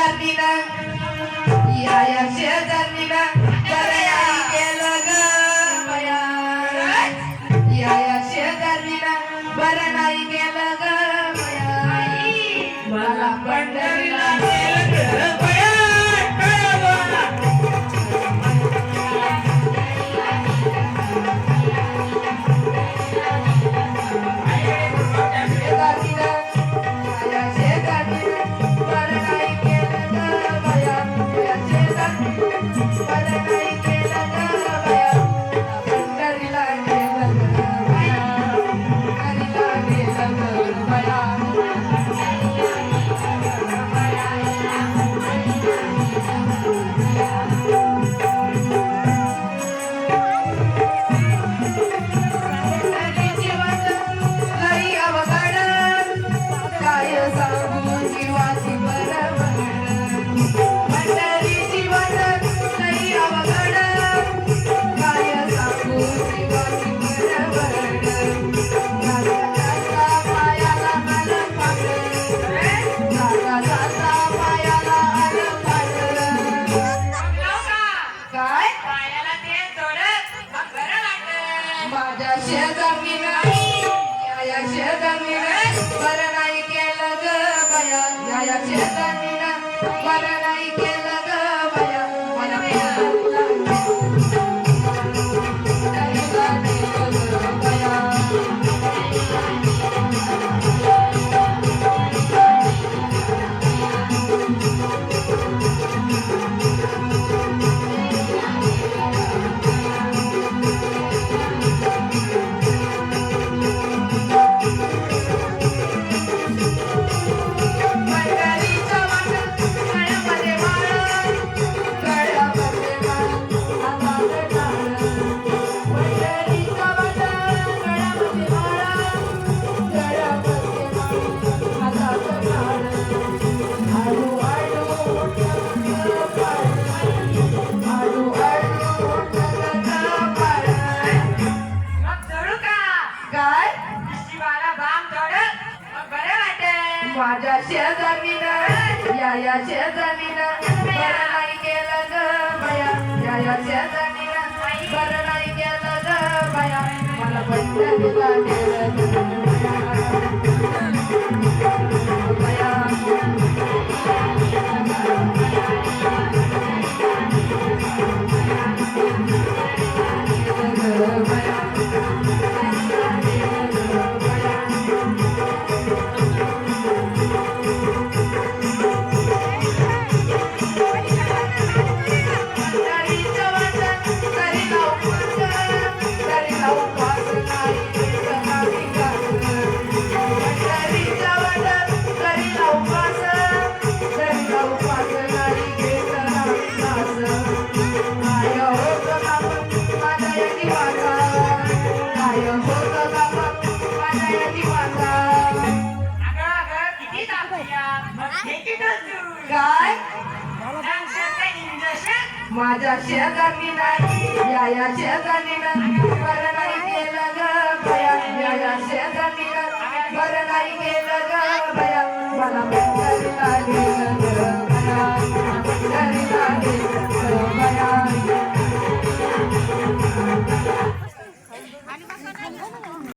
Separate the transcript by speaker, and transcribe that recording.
Speaker 1: शेजारीला या शेजारीला बरं केलं ग बया या शेजारीला बरं नाही केलं ग बया मला पंढरीला नेलं ग बया माझ्या शेजारीला या शेजारीला बरं नाही केलं ग बया या शेजारीला बरं नाही केलं ग बया माझ्या शेजारीला या शेजारीला बरं नाही केलं ग बया या शेजारीला बरं नाही केलं ग बया मला पंढरीला नेलं ग बया काय माझ्या शेजारीला या शेजारीला